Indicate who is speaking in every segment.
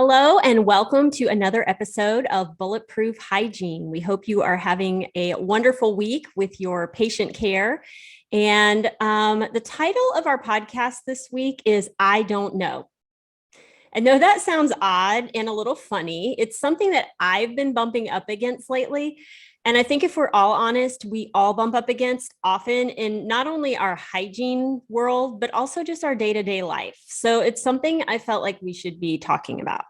Speaker 1: Hello and welcome to another episode of Bulletproof Hygiene. We hope you are having a wonderful week with your patient care. And the title of our podcast this week is I Don't Know. And though that sounds odd and a little funny, it's something that I've been bumping up against lately. And I think if we're all honest, we all bump up against often in not only our hygiene world, but also just our day-to-day life. So it's something I felt like we should be talking about.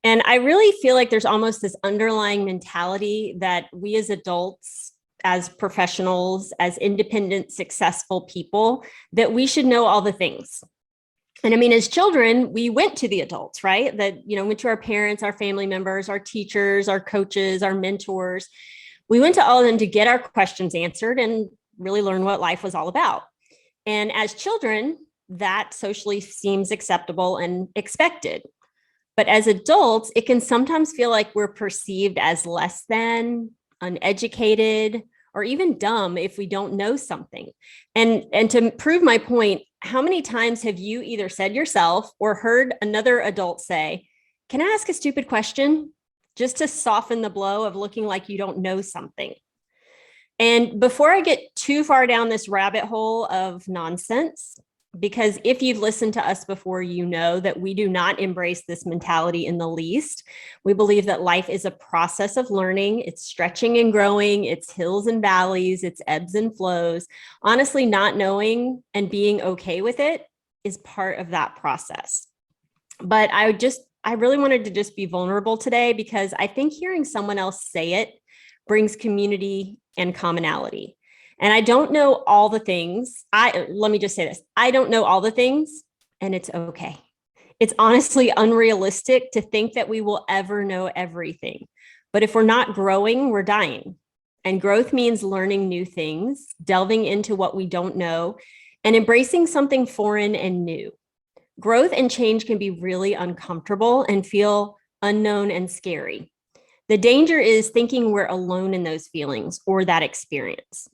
Speaker 1: And I really feel like there's almost this underlying mentality that we as adults, as professionals, as independent, successful people, that we should know all the things. And I mean, as children, we went to the adults, right? That, went to our parents, our family members, our teachers, our coaches, our mentors. We went to all of them to get our questions answered and really learn what life was all about. And as children, that socially seems acceptable and expected. But as adults, it can sometimes feel like we're perceived as less than, uneducated, or even dumb if we don't know something. And to prove my point, how many times have you either said yourself or heard another adult say, "Can I ask a stupid question?" Just to soften the blow of looking like you don't know something. And before I get too far down this rabbit hole of nonsense, because if you've listened to us before, you know that we do not embrace this mentality in the least. We believe that life is a process of learning. It's stretching and growing. It's hills and valleys. It's ebbs and flows. Honestly, not knowing and being okay with it is part of that process. But I really wanted to just be vulnerable today because I think hearing someone else say it brings community and commonality. And I don't know all the things. Let me just say this. I don't know all the things, and it's okay. It's honestly unrealistic to think that we will ever know everything. But if we're not growing, we're dying. And growth means learning new things, delving into what we don't know, and embracing something foreign and new. Growth and change can be really uncomfortable and feel unknown and scary. The danger is thinking we're alone in those feelings or that experience.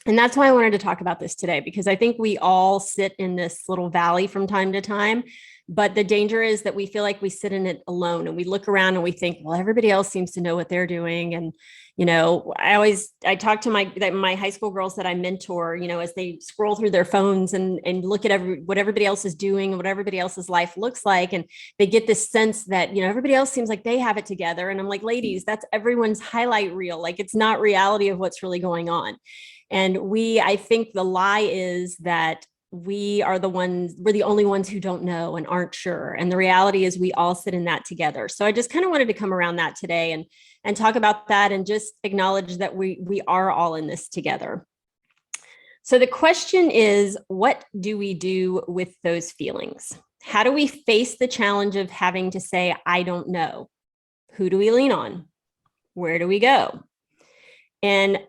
Speaker 1: And that's why I wanted to talk about this today, because I think we all sit in this little valley from time to time. But the danger is that we feel like we sit in it alone and we look around and we think, well, everybody else seems to know what they're doing. And, I talk to my high school girls that I mentor, as they scroll through their phones and look at what everybody else is doing and what everybody else's life looks like. And they get this sense that, everybody else seems like they have it together. And I'm like, ladies, that's everyone's highlight reel. Like, it's not reality of what's really going on. And I think the lie is that we're the only ones who don't know and aren't sure. And the reality is we all sit in that together. So I just kind of wanted to come around that today and talk about that and just acknowledge that we are all in this together. So the question is, what do we do with those feelings? How do we face the challenge of having to say, I don't know? Who do we lean on? Where do we go? And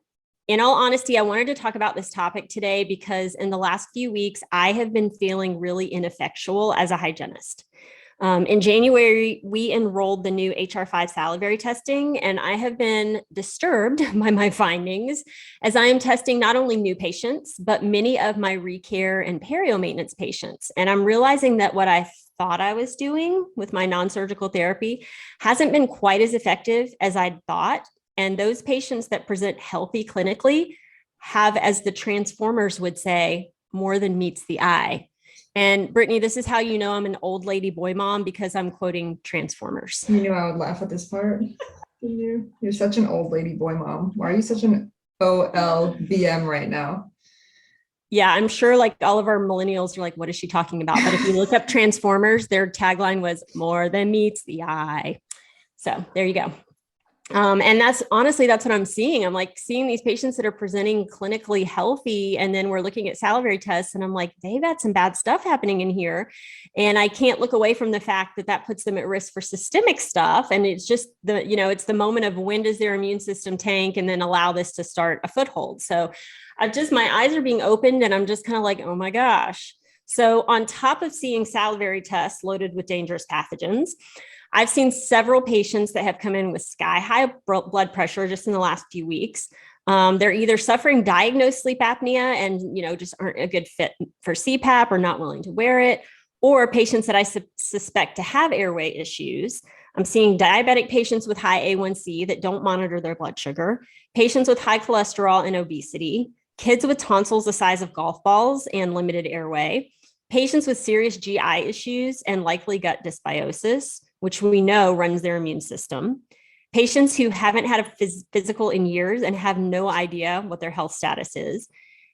Speaker 1: in all honesty, I wanted to talk about this topic today because in the last few weeks, I have been feeling really ineffectual as a hygienist. In January, we enrolled the new HR5 salivary testing, and I have been disturbed by my findings as I am testing not only new patients, but many of my recare and perio maintenance patients. And I'm realizing that what I thought I was doing with my non-surgical therapy hasn't been quite as effective as I'd thought. And those patients that present healthy clinically have, as the transformers would say, more than meets the eye. And Brittany, this is how you know I'm an old lady boy mom, because I'm quoting Transformers.
Speaker 2: You knew I would laugh at this part. You're such an old lady boy mom. Why are you such an OLBM right now?
Speaker 1: Yeah, I'm sure like all of our millennials are like, what is she talking about? But if you look up Transformers, their tagline was more than meets the eye. So there you go. And that's what I'm seeing. I'm like seeing these patients that are presenting clinically healthy. And then we're looking at salivary tests and I'm like, they've had some bad stuff happening in here. And I can't look away from the fact that that puts them at risk for systemic stuff. And it's just it's the moment of when does their immune system tank and then allow this to start a foothold. So my eyes are being opened and I'm just kind of like, oh my gosh. So on top of seeing salivary tests loaded with dangerous pathogens, I've seen several patients that have come in with sky high blood pressure just in the last few weeks. They're either suffering diagnosed sleep apnea and, just aren't a good fit for CPAP or not willing to wear it, or patients that I suspect to have airway issues. I'm seeing diabetic patients with high A1C that don't monitor their blood sugar, patients with high cholesterol and obesity, kids with tonsils the size of golf balls and limited airway, patients with serious GI issues and likely gut dysbiosis, which we know runs their immune system, patients who haven't had a physical in years and have no idea what their health status is.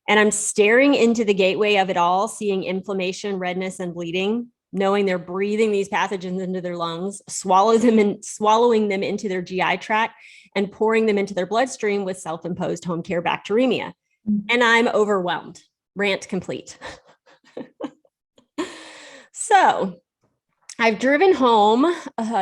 Speaker 1: And I'm staring into the gateway of it all, seeing inflammation, redness, and bleeding, knowing they're breathing these pathogens into their lungs, swallowing them into their GI tract, and pouring them into their bloodstream with self-imposed home care bacteremia. And I'm overwhelmed. Rant complete. So I've driven home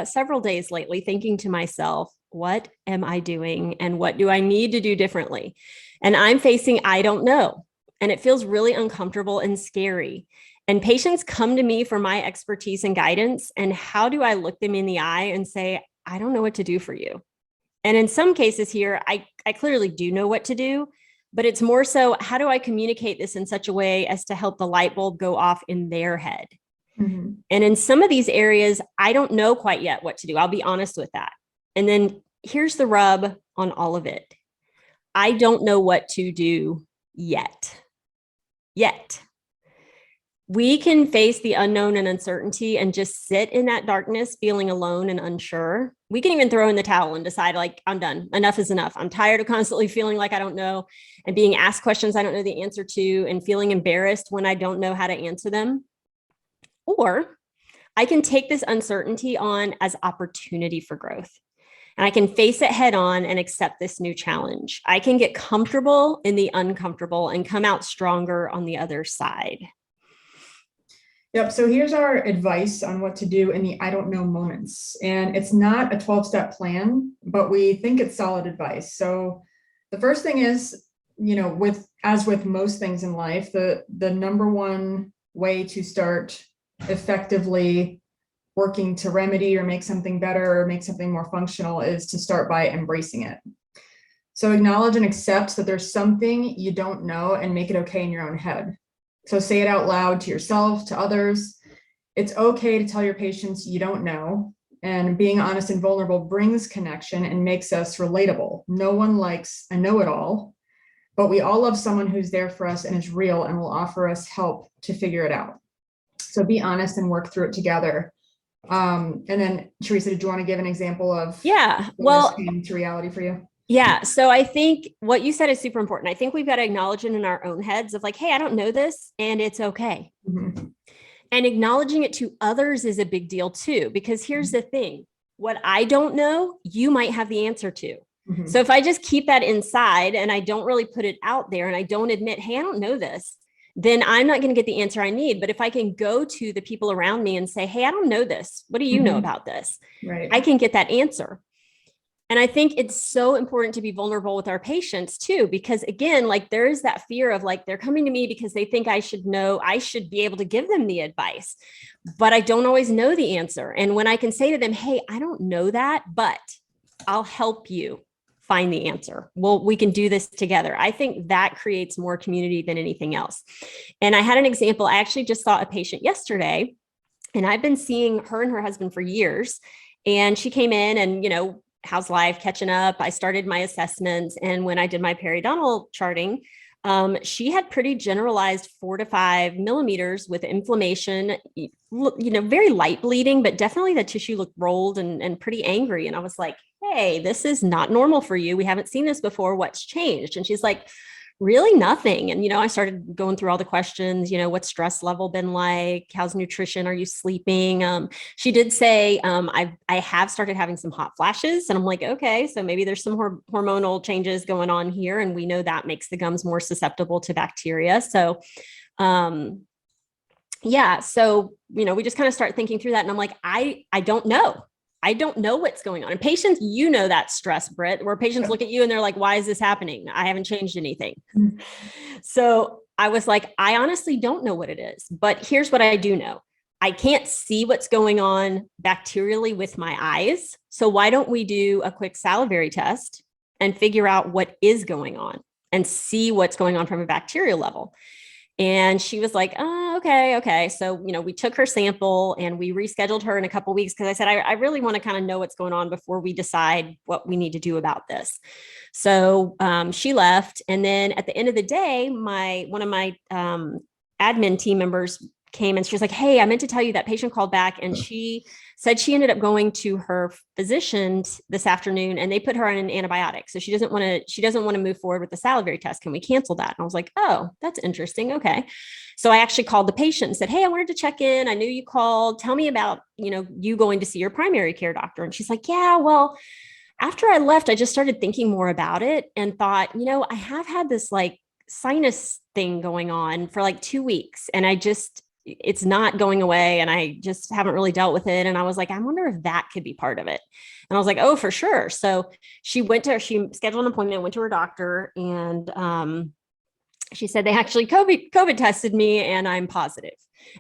Speaker 1: several days lately thinking to myself, what am I doing and what do I need to do differently? And I'm facing, I don't know. And it feels really uncomfortable and scary. And patients come to me for my expertise and guidance. And how do I look them in the eye and say, I don't know what to do for you? And in some cases here, I clearly do know what to do, but it's more so, how do I communicate this in such a way as to help the light bulb go off in their head? Mm-hmm. And in some of these areas, I don't know quite yet what to do. I'll be honest with that. And then here's the rub on all of it. I don't know what to do yet. We can face the unknown and uncertainty and just sit in that darkness, feeling alone and unsure. We can even throw in the towel and decide, like, I'm done. Enough is enough. I'm tired of constantly feeling like I don't know and being asked questions I don't know the answer to and feeling embarrassed when I don't know how to answer them. Or I can take this uncertainty on as opportunity for growth. And I can face it head on and accept this new challenge. I can get comfortable in the uncomfortable and come out stronger on the other side.
Speaker 2: Yep. So here's our advice on what to do in the I don't know moments. And it's not a 12-step plan, but we think it's solid advice. So the first thing is, as with most things in life, the number one way to start effectively working to remedy or make something better or make something more functional is to start by embracing it. So acknowledge and accept that there's something you don't know and make it okay in your own head. So say it out loud to yourself, to others. It's okay to tell your patients you don't know. And being honest and vulnerable brings connection and makes us relatable. No one likes a know-it-all, but we all love someone who's there for us and is real and will offer us help to figure it out. So be honest and work through it together. And then Charissa, did you want to give an example of this came to reality for you?
Speaker 1: Yeah. So I think what you said is super important. I think we've got to acknowledge it in our own heads of like, hey, I don't know this and it's okay. Mm-hmm. And acknowledging it to others is a big deal too, because here's the thing. What I don't know, you might have the answer to. Mm-hmm. So if I just keep that inside and I don't really put it out there and I don't admit, hey, I don't know this, then I'm not going to get the answer I need. But if I can go to the people around me and say, hey, I don't know this. What do you know about this?
Speaker 2: Right.
Speaker 1: I can get that answer. And I think it's so important to be vulnerable with our patients too, because again, like there is that fear of like, they're coming to me because they think I should know, I should be able to give them the advice, but I don't always know the answer. And when I can say to them, hey, I don't know that, but I'll help you find the answer. Well, we can do this together. I think that creates more community than anything else. And I had an example. I actually just saw a patient yesterday and I've been seeing her and her husband for years. And she came in and, how's life, catching up. I started my assessments. And when I did my periodontal charting, she had pretty generalized 4 to 5 millimeters with inflammation, very light bleeding, but definitely the tissue looked rolled and pretty angry. And I was like, hey, this is not normal for you. We haven't seen this before. What's changed? And she's like, really nothing. And, I started going through all the questions, what's stress level been like? How's nutrition? Are you sleeping? She did say, I have started having some hot flashes and I'm like, okay, so maybe there's some hormonal changes going on here. And we know that makes the gums more susceptible to bacteria. So, so, we just kind of start thinking through that. And I'm like, I don't know. I don't know what's going on. And patients, that stress, Britt, where patients look at you and they're like, why is this happening? I haven't changed anything. Mm-hmm. So I was like, I honestly don't know what it is, but here's what I do know. I can't see what's going on bacterially with my eyes. So why don't we do a quick salivary test and figure out what is going on and see what's going on from a bacterial level? And she was like, oh, okay, okay. So, we took her sample and we rescheduled her in a couple of weeks because I said, I really want to kind of know what's going on before we decide what we need to do about this. So she left. And then at the end of the day, one of my admin team members came and she was like, hey, I meant to tell you that patient called back and she said she ended up going to her physician this afternoon and they put her on an antibiotic. So she doesn't want to move forward with the salivary test. Can we cancel that? And I was like, oh, that's interesting. Okay. So I actually called the patient and said, hey, I wanted to check in. I knew you called. Tell me about, you going to see your primary care doctor. And she's like, yeah, well, after I left, I just started thinking more about it and thought, I have had this like sinus thing going on for like 2 weeks and it's not going away and I just haven't really dealt with it. And I was like, I wonder if that could be part of it. And I was like, oh, for sure. So she scheduled an appointment, went to her doctor and she said they actually COVID tested me and I'm positive.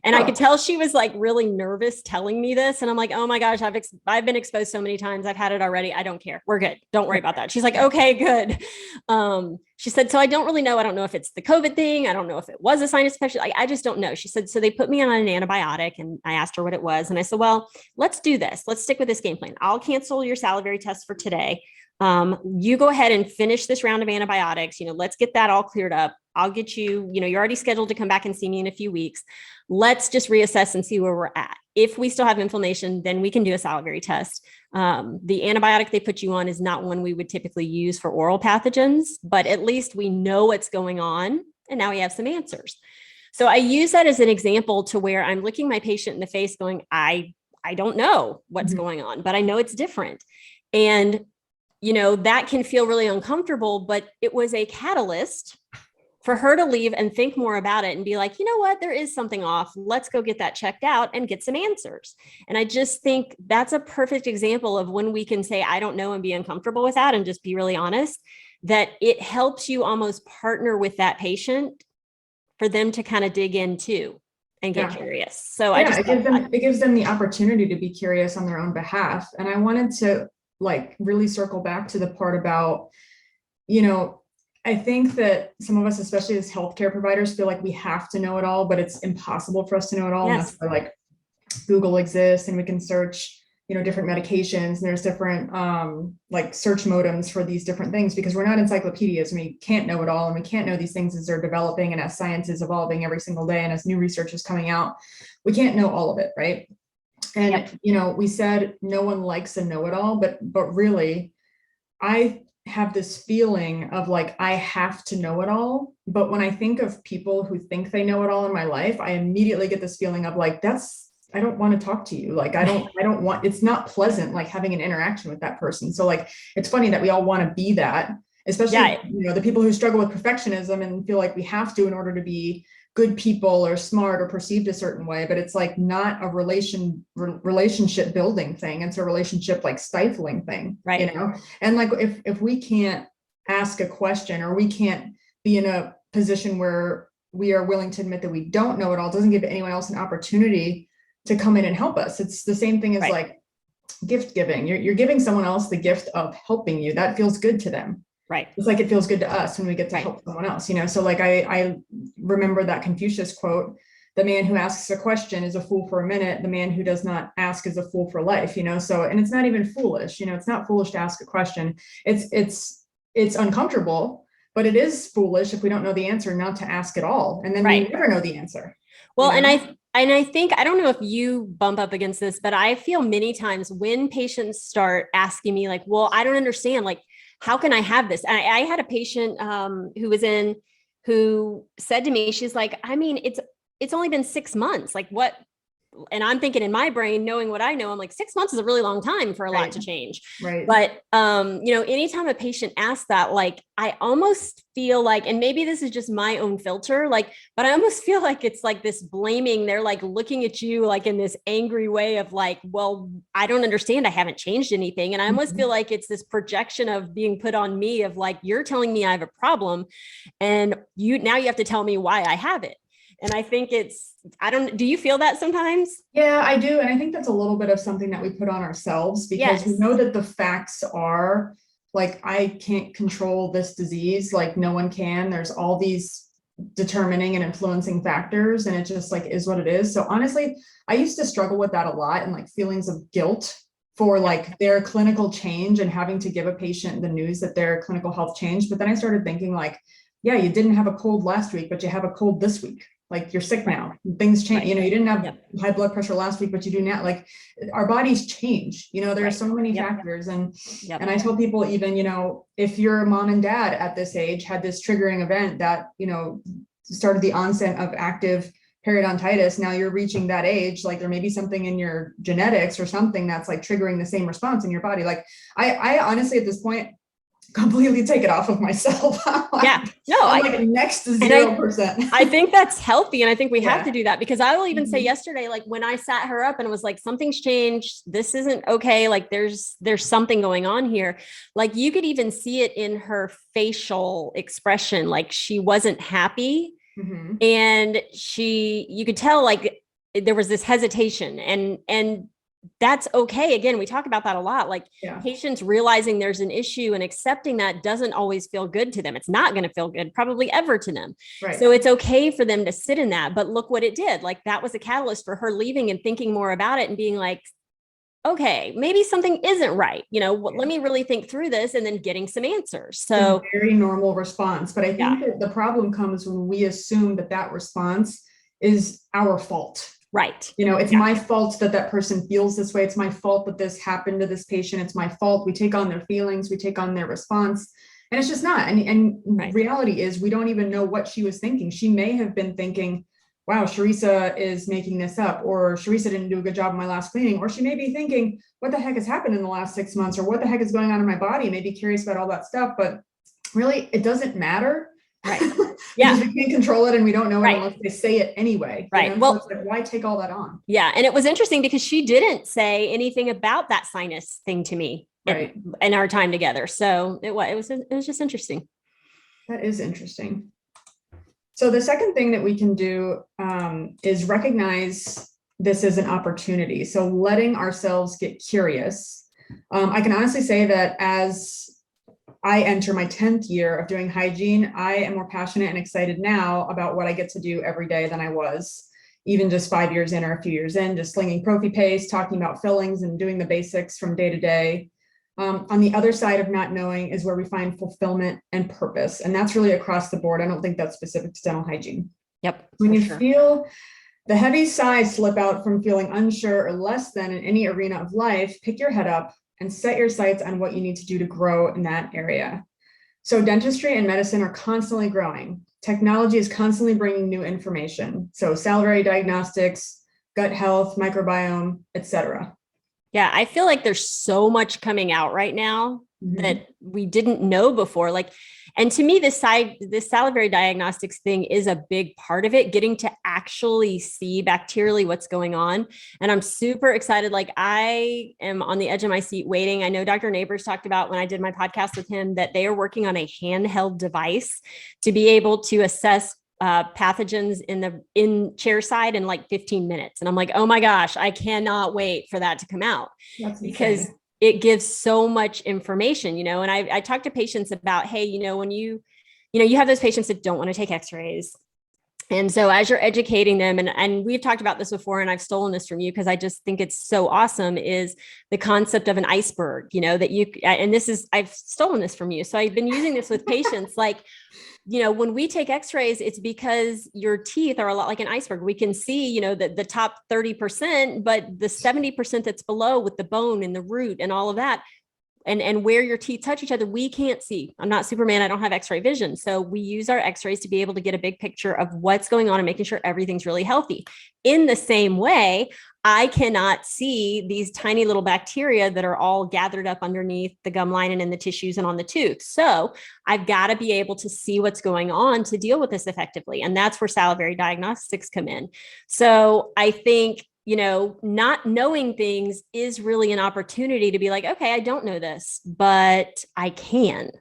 Speaker 1: And I could tell she was like really nervous telling me this. And I'm like, oh my gosh, I've been exposed so many times. I've had it already. I don't care. We're good. Don't worry about that. She's like, okay, good. She said, so I don't really know. I don't know if it's the COVID thing. I don't know if it was a sinus infection. I just don't know. She said, so they put me on an antibiotic and I asked her what it was. And I said, well, let's do this. Let's stick with this game plan. I'll cancel your salivary test for today. You go ahead and finish this round of antibiotics. Let's get that all cleared up. I'll get you, you're already scheduled to come back and see me in a few weeks. Let's just reassess and see where we're at. If we still have inflammation, then we can do a salivary test. The antibiotic they put you on is not one we would typically use for oral pathogens, but at least we know what's going on. And now we have some answers. So I use that as an example to where I'm looking my patient in the face going, I don't know what's going on, but I know it's different. And that can feel really uncomfortable, but it was a catalyst for her to leave and think more about it and be like, you know what, there is something off. Let's go get that checked out and get some answers. And I just think that's a perfect example of when we can say, I don't know, and be uncomfortable with that and just be really honest, that it helps you almost partner with that patient for them to kind of dig in too and get curious. So
Speaker 2: it gives them the opportunity to be curious on their own behalf. And I wanted to really circle back to the part about, I think that some of us, especially as healthcare providers, feel like we have to know it all, but it's impossible for us to know it all. Yes. And that's why Google exists and we can search, different medications and there's different search modems for these different things because we're not encyclopedias and we can't know it all and we can't know these things as they're developing and as science is evolving every single day and as new research is coming out, we can't know all of it, right? And, we said no one likes a know-it-all, but really, I have this feeling of I have to know it all. But when I think of people who think they know it all in my life, I immediately get this feeling of I don't want to talk to you. I don't want, it's not pleasant, having an interaction with that person. So it's funny that we all want to be that, especially, the people who struggle with perfectionism and feel like we have to in order to be good people or smart or perceived a certain way, but it's not a relationship building thing. It's a relationship stifling thing, right? And if we can't ask a question or we can't be in a position where we are willing to admit that we don't know it all, it doesn't give anyone else an opportunity to come in and help us. It's the same thing as gift giving. You're giving someone else the gift of helping you. That feels good to them. Right. It's it feels good to us when we get to help someone else, So I remember that Confucius quote, the man who asks a question is a fool for a minute. The man who does not ask is a fool for life, So, and it's not even foolish, it's not foolish to ask a question. It's uncomfortable, but it is foolish if we don't know the answer, not to ask at all. And then we never know the answer.
Speaker 1: Well, and I think, I don't know if you bump up against this, but I feel many times when patients start asking me well, I don't understand, how can I have this? And I had a patient who said to me, she's like, I mean, it's only been 6 months. What? And I'm thinking in my brain, knowing what I know, I'm 6 months is a really long time for a lot to change. Right. But, anytime a patient asks that, I almost feel and maybe this is just my own filter, but I almost feel it's this blaming. They're looking at you in this angry way of well, I don't understand. I haven't changed anything. And I almost feel it's this projection of being put on me of you're telling me I have a problem and now you have to tell me why I have it. And I think do you feel that sometimes?
Speaker 2: Yeah, I do. And I think that's a little bit of something that we put on ourselves because we know that the facts are I can't control this disease. No one can. There's all these determining and influencing factors, and it just like is what it is. So honestly, I used to struggle with that a lot, and like feelings of guilt for like their clinical change and having to give a patient the news that their clinical health changed. But then I started thinking like, yeah, you didn't have a cold last week, but you have a cold this week. Like you're sick now, things change. You know, you didn't have high blood pressure last week, but you do now. Like our bodies change. You know, there are so many factors. And I tell people, even, you know, if your mom and dad at this age had this triggering event that, you know, started the onset of active periodontitis, now you're reaching that age, like there may be something in your genetics or something that's like triggering the same response in your body. Like I honestly at this point completely take it off of myself. I'm like next to 0%.
Speaker 1: I think that's healthy. And I think we have to do that, because I will even say yesterday, like when I sat her up and it was like, something's changed, this isn't okay. Like there's something going on here. Like you could even see it in her facial expression. Like she wasn't happy. And you could tell like there was this hesitation, and that's okay. Again, we talk about that a lot. Like patients realizing there's an issue and accepting that doesn't always feel good to them. It's not going to feel good, probably ever to them. So it's okay for them to sit in that. But look what it did. Like that was a catalyst for her leaving and thinking more about it and being like, okay, maybe something isn't right. You know, let me really think through this, and then getting some answers. So
Speaker 2: it's a very normal response. But I think that the problem comes when we assume that that response is our fault.
Speaker 1: Right.
Speaker 2: You know, it's my fault that that person feels this way. It's my fault that this happened to this patient. It's my fault. We take on their feelings. We take on their response. And it's just not. And reality is we don't even know what she was thinking. She may have been thinking, wow, Charissa is making this up, or Charissa didn't do a good job in my last cleaning. Or she may be thinking, what the heck has happened in the last 6 months? Or what the heck is going on in my body? May be curious about all that stuff. But really, it doesn't matter. Because we can't control it, and we don't know it unless they say it anyway.
Speaker 1: You
Speaker 2: know? Well, so it's like, why take all that on?
Speaker 1: Yeah. And it was interesting because she didn't say anything about that sinus thing to me in our time together. So it was just interesting.
Speaker 2: That is interesting. So the second thing that we can do is recognize this as an opportunity. So letting ourselves get curious. I can honestly say that as I enter my 10th year of doing hygiene, I am more passionate and excited now about what I get to do every day than I was even just 5 years in or a few years in, just slinging prophy paste, talking about fillings and doing the basics from day to day. On the other side of not knowing is where we find fulfillment and purpose. And that's really across the board. I don't think that's specific to dental hygiene. When you feel the heavy sigh slip out from feeling unsure or less than in any arena of life, pick your head up and set your sights on what you need to do to grow in that area. So dentistry and medicine are constantly growing. Technology is constantly bringing new information. So salivary diagnostics, gut health, microbiome, etc.
Speaker 1: Yeah, I feel like there's so much coming out right now that we didn't know before. Like, and to me, this salivary diagnostics thing is a big part of it, getting to actually see bacterially what's going on. And I'm super excited. Like I am on the edge of my seat waiting. I know Dr. Neighbors talked about when I did my podcast with him that they are working on a handheld device to be able to assess pathogens in chair side in like 15 minutes. And I'm like, oh my gosh, I cannot wait for that to come out.
Speaker 2: That's
Speaker 1: because
Speaker 2: insane.
Speaker 1: It gives so much information, you know, and I talk to patients about, hey, you know, when you have those patients that don't want to take x-rays. And so as you're educating them, and we've talked about this before, and I've stolen this from you because I just think it's so awesome, is the concept of an iceberg, you know, I've stolen this from you. So I've been using this with patients, like, you know, when we take x-rays, it's because your teeth are a lot like an iceberg. We can see, you know, the top 30%, but the 70% that's below with the bone and the root and all of that, and where your teeth touch each other, we can't see. I'm not Superman. I don't have x-ray vision. So we use our x-rays to be able to get a big picture of what's going on and making sure everything's really healthy. In the same way, I cannot see these tiny little bacteria that are all gathered up underneath the gum lining and the tissues and on the tooth. So I've got to be able to see what's going on to deal with this effectively. And that's where salivary diagnostics come in. So I think, you know, not knowing things is really an opportunity to be like, okay, I don't know this, but I can.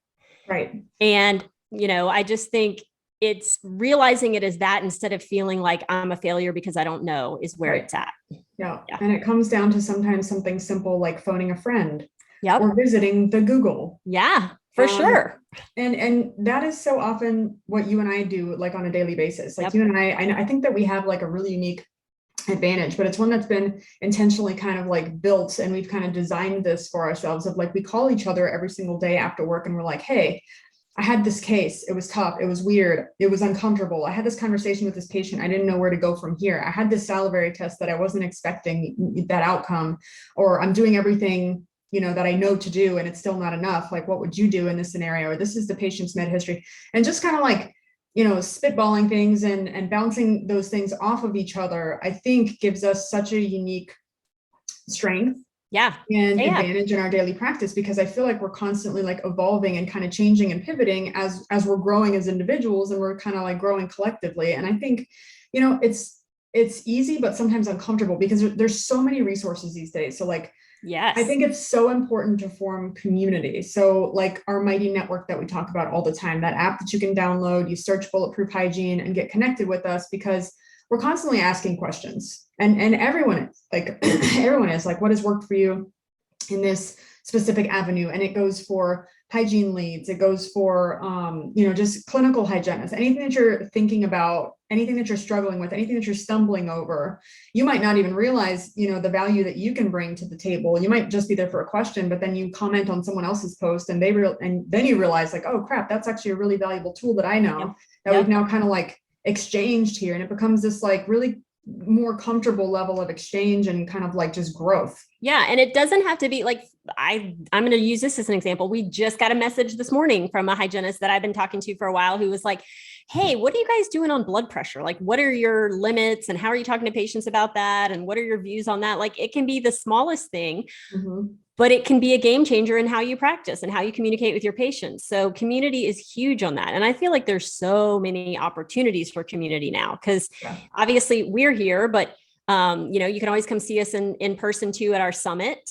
Speaker 2: Right.
Speaker 1: And, you know, I just think it's realizing it as that instead of feeling like I'm a failure because I don't know is where it's at.
Speaker 2: Yeah. And it comes down to sometimes something simple like phoning a friend
Speaker 1: or
Speaker 2: visiting the Google.
Speaker 1: Yeah. For sure.
Speaker 2: And that is so often what you and I do, like on a daily basis. Like you and I think that we have like a really unique advantage, but it's one that's been intentionally kind of like built, and we've kind of designed this for ourselves of like, we call each other every single day after work and we're like, hey, I had this case. It was tough. It was weird. It was uncomfortable. I had this conversation with this patient. I didn't know where to go from here. I had this salivary test that I wasn't expecting that outcome, or I'm doing everything, that I know to do, and it's still not enough. Like, what would you do in this scenario? Or this is the patient's med history, and just kind of like, spitballing things and bouncing those things off of each other, I think gives us such a unique strength and advantage in our daily practice, because I feel like we're constantly like evolving and kind of changing and pivoting as we're growing as individuals, and we're kind of like growing collectively. And I think, it's easy, but sometimes uncomfortable, because there's so many resources these days. So like,
Speaker 1: yes,
Speaker 2: I think it's so important to form community. So like our Mighty Network that we talk about all the time, that app that you can download, you search Bulletproof Hygiene and get connected with us, because we're constantly asking questions, and everyone is like, everyone is like, what has worked for you in this specific avenue? And it goes for hygiene leads. It goes for, just clinical hygienists, anything that you're thinking about, anything that you're struggling with, anything that you're stumbling over. You might not even realize, the value that you can bring to the table. You might just be there for a question, but then you comment on someone else's post, and and then you realize like, oh crap, that's actually a really valuable tool that I know that we've now kind of like exchanged here. And it becomes this like really more comfortable level of exchange and kind of like just growth.
Speaker 1: Yeah. And it doesn't have to be like, I'm going to use this as an example. We just got a message this morning from a hygienist that I've been talking to for a while, who was like, hey, what are you guys doing on blood pressure? Like, what are your limits, and how are you talking to patients about that? And what are your views on that? Like, it can be the smallest thing, but it can be a game changer in how you practice and how you communicate with your patients. So community is huge on that. And I feel like there's so many opportunities for community now, because obviously we're here, but you can always come see us in person too at our summit.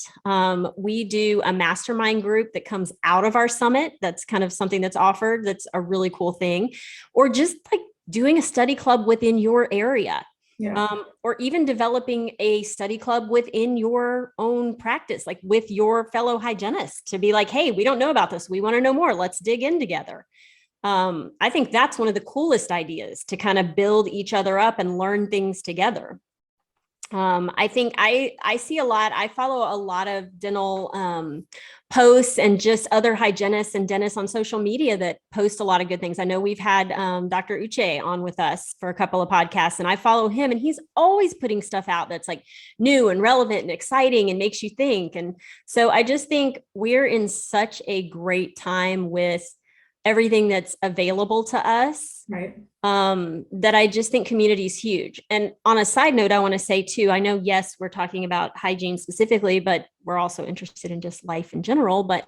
Speaker 1: We do a mastermind group that comes out of our summit. That's kind of something that's offered. That's a really cool thing. Or just like doing a study club within your area. Or even developing a study club within your own practice, like with your fellow hygienists, to be like, hey, we don't know about this. We want to know more. Let's dig in together. I think that's one of the coolest ideas, to kind of build each other up and learn things together. I think I see a lot. I follow a lot of dental posts and just other hygienists and dentists on social media that post a lot of good things. I know we've had Dr. Uche on with us for a couple of podcasts, and I follow him, and he's always putting stuff out that's like new and relevant and exciting and makes you think. And so I just think we're in such a great time with everything that's available to us.
Speaker 2: Right.
Speaker 1: That I just think community is huge. And on a side note, I want to say too, I know, yes, we're talking about hygiene specifically, but we're also interested in just life in general. But,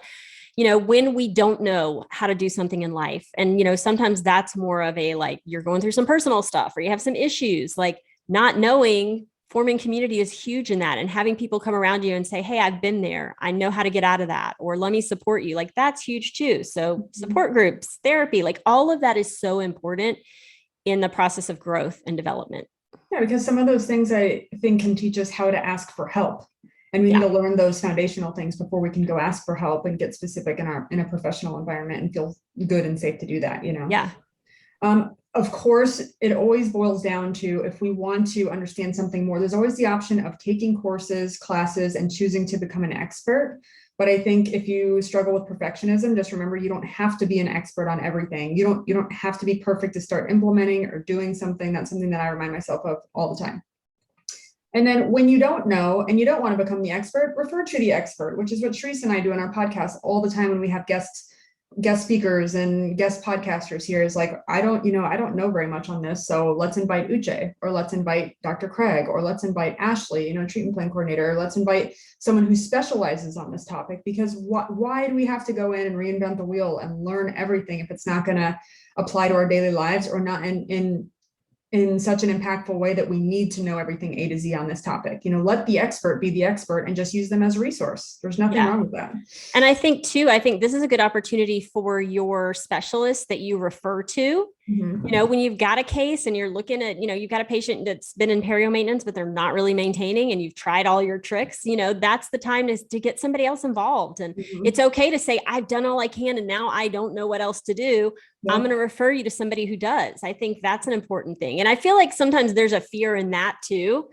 Speaker 1: when we don't know how to do something in life, and, sometimes that's more of a, like, you're going through some personal stuff or you have some issues, like not knowing, forming community is huge in that. And having people come around you and say, hey, I've been there, I know how to get out of that, or let me support you. Like, that's huge too. So support groups, therapy, like all of that is so important in the process of growth and development.
Speaker 2: Yeah, because some of those things I think can teach us how to ask for help. And we need to learn those foundational things before we can go ask for help and get specific in a professional environment and feel good and safe to do that,
Speaker 1: Yeah.
Speaker 2: Of course, it always boils down to, if we want to understand something more, there's always the option of taking courses, classes, and choosing to become an expert. But I think if you struggle with perfectionism, just remember, you don't have to be an expert on everything. You don't have to be perfect to start implementing or doing something. That's something that I remind myself of all the time. And then when you don't know and you don't want to become the expert, refer to the expert, which is what Charissa and I do in our podcast all the time when we have guest speakers and guest podcasters here. Is like, I don't know very much on this, so let's invite Uche, or let's invite Dr. Craig, or let's invite Ashley, treatment plan coordinator, or let's invite someone who specializes on this topic. Because why do we have to go in and reinvent the wheel and learn everything if it's not going to apply to our daily lives, or not in such an impactful way that we need to know everything A to Z on this topic? Let the expert be the expert and just use them as a resource. There's nothing wrong with that.
Speaker 1: And I think this is a good opportunity for your specialists that you refer to
Speaker 2: Mhm.
Speaker 1: When you've got a case and you're looking at, you've got a patient that's been in perio maintenance, but they're not really maintaining, and you've tried all your tricks, that's the time to get somebody else involved. And
Speaker 2: Mhm.
Speaker 1: it's okay to say, I've done all I can, and now I don't know what else to do.
Speaker 2: Yeah.
Speaker 1: I'm going to refer you to somebody who does. I think that's an important thing. And I feel like sometimes there's a fear in that too,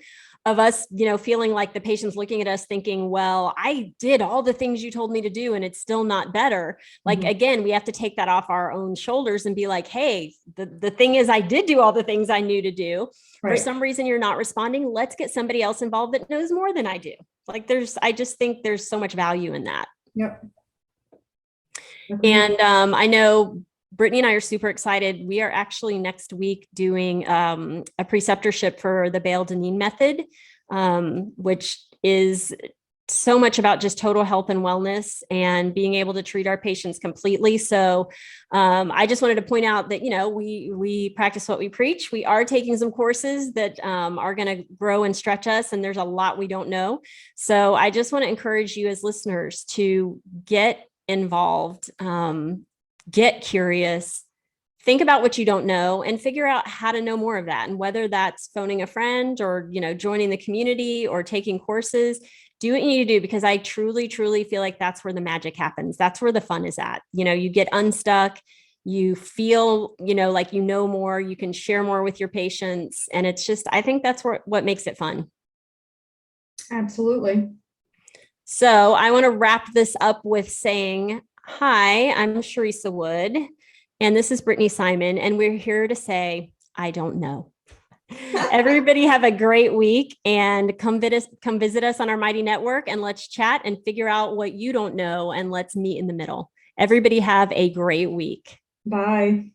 Speaker 1: of us, feeling like the patient's looking at us thinking, well, I did all the things you told me to do and it's still not better. Like,
Speaker 2: Mhm.
Speaker 1: again, we have to take that off our own shoulders and be like, hey, the thing is, I did do all the things I knew to do. For
Speaker 2: Right.
Speaker 1: some reason, you're not responding. Let's get somebody else involved that knows more than I do. Like I just think there's so much value in that.
Speaker 2: Yep.
Speaker 1: And I know Brittany and I are super excited. We are actually next week doing a preceptorship for the BASDH method, which is so much about just total health and wellness and being able to treat our patients completely. So I just wanted to point out that, we practice what we preach. We are taking some courses that are going to grow and stretch us, and there's a lot we don't know. So I just want to encourage you as listeners to get involved, get curious, think about what you don't know, and figure out how to know more of that. And whether that's phoning a friend or, joining the community or taking courses, do what you need to do, because I truly, truly feel like that's where the magic happens. That's where the fun is at. You get unstuck, you feel, like more, you can share more with your patients. And it's just, I think that's what makes it fun.
Speaker 2: Absolutely.
Speaker 1: So I want to wrap this up with saying, hi, I'm Charissa Wood, and this is Brittany Simon, and we're here to say, I don't know. Everybody have a great week, and come visit us on our Mighty Network, and let's chat and figure out what you don't know, and let's meet in the middle. Everybody have a great week.
Speaker 2: Bye.